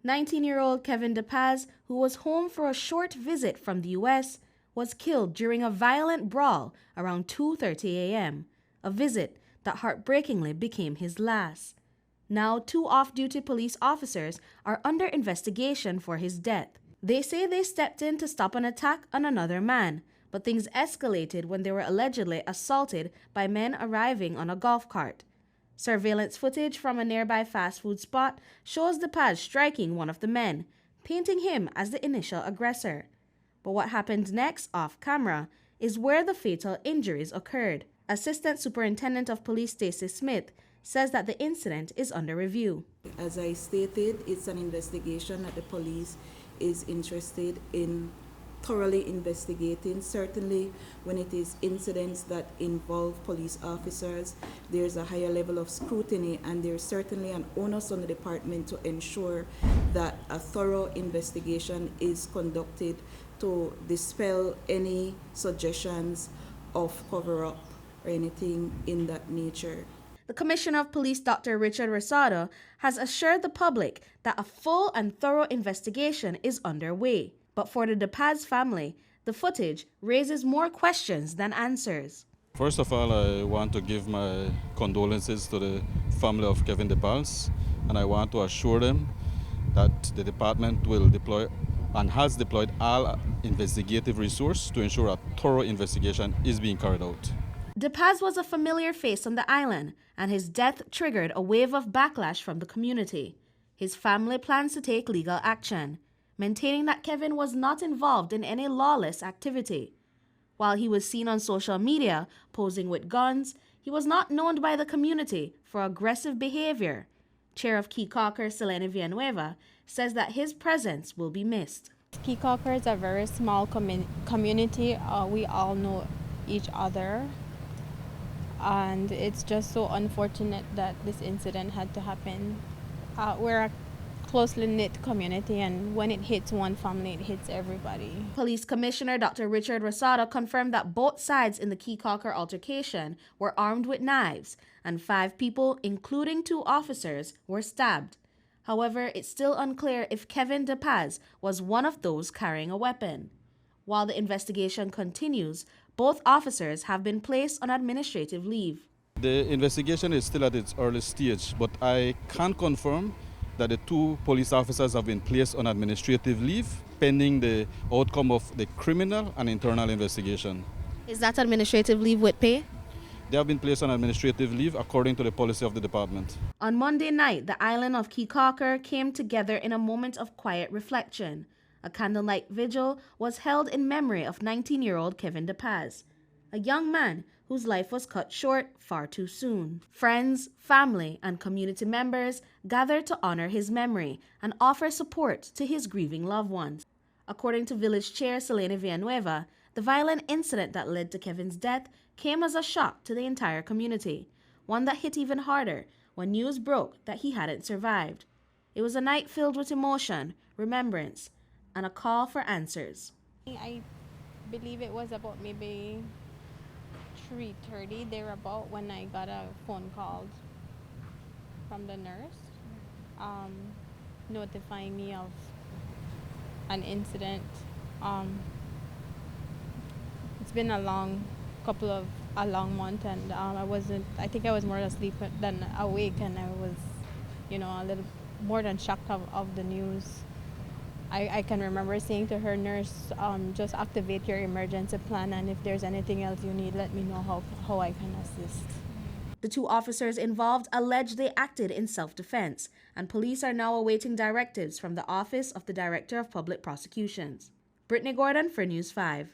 19-year-old Kevin De Paz, who was home for a short visit from the U.S., was killed during a violent brawl around 2:30 a.m., a visit that heartbreakingly became his last. Now, 2 off-duty police officers are under investigation for his death. They say they stepped in to stop an attack on another man, but things escalated when they were allegedly assaulted by men arriving on a golf cart. Surveillance footage from a nearby fast food spot shows De Paz striking one of the men, painting him as the initial aggressor. But what happened next off camera is where the fatal injuries occurred. Assistant Superintendent of Police Stacey Smith says that the incident is under review. As I stated, it's an investigation that the police is interested in thoroughly investigating. Certainly when it is incidents that involve police officers, there's a higher level of scrutiny, and there's certainly an onus on the department to ensure that a thorough investigation is conducted to dispel any suggestions of cover-up or anything in that nature. The Commissioner of Police, Dr. Richard Rosado, has assured the public that a full and thorough investigation is underway. But for the De Paz family, the footage raises more questions than answers. First of all, I want to give my condolences to the family of Kevin De Paz, and I want to assure them that the department will deploy and has deployed all investigative resources to ensure a thorough investigation is being carried out. De Paz was a familiar face on the island, and his death triggered a wave of backlash from the community. His family plans to take legal action, maintaining that Kevin was not involved in any lawless activity. While he was seen on social media posing with guns, he was not known by the community for aggressive behavior. Chair of Caye Caulker, Selene Villanueva, says that his presence will be missed. Caye Caulker is a very small community. We all know each other. And it's just so unfortunate that this incident had to happen. We're a closely knit community, and when it hits one family, it hits everybody. Police Commissioner Dr. Richard Rosado confirmed that both sides in the Caye Caulker altercation were armed with knives, and 5 people, including 2 officers, were stabbed. However, it's still unclear if Kevin De Paz was one of those carrying a weapon. While the investigation continues, both officers have been placed on administrative leave. The investigation is still at its early stage, but I can confirm that the 2 police officers have been placed on administrative leave pending the outcome of the criminal and internal investigation. Is that administrative leave with pay? They have been placed on administrative leave according to the policy of the department. On Monday night, the island of Caye Caulker came together in a moment of quiet reflection. A candlelight vigil was held in memory of 19-year-old Kevin De Paz, a young man whose life was cut short far too soon. Friends, family, and community members gathered to honor his memory and offer support to his grieving loved ones. According to Village Chair Selene Villanueva, the violent incident that led to Kevin's death came as a shock to the entire community, one that hit even harder when news broke that he hadn't survived. It was a night filled with emotion, remembrance, and a call for answers. I believe it was about maybe 3:30 thereabout when I got a phone call from the nurse notifying me of an incident. It's been a long month, and I think I was more asleep than awake, and I was, a little more than shocked of the news. I can remember saying to her, nurse, just activate your emergency plan, and if there's anything else you need, let me know how I can assist. The 2 officers involved allege they acted in self-defense, and police are now awaiting directives from the Office of the Director of Public Prosecutions. Britney Gordon for News 5.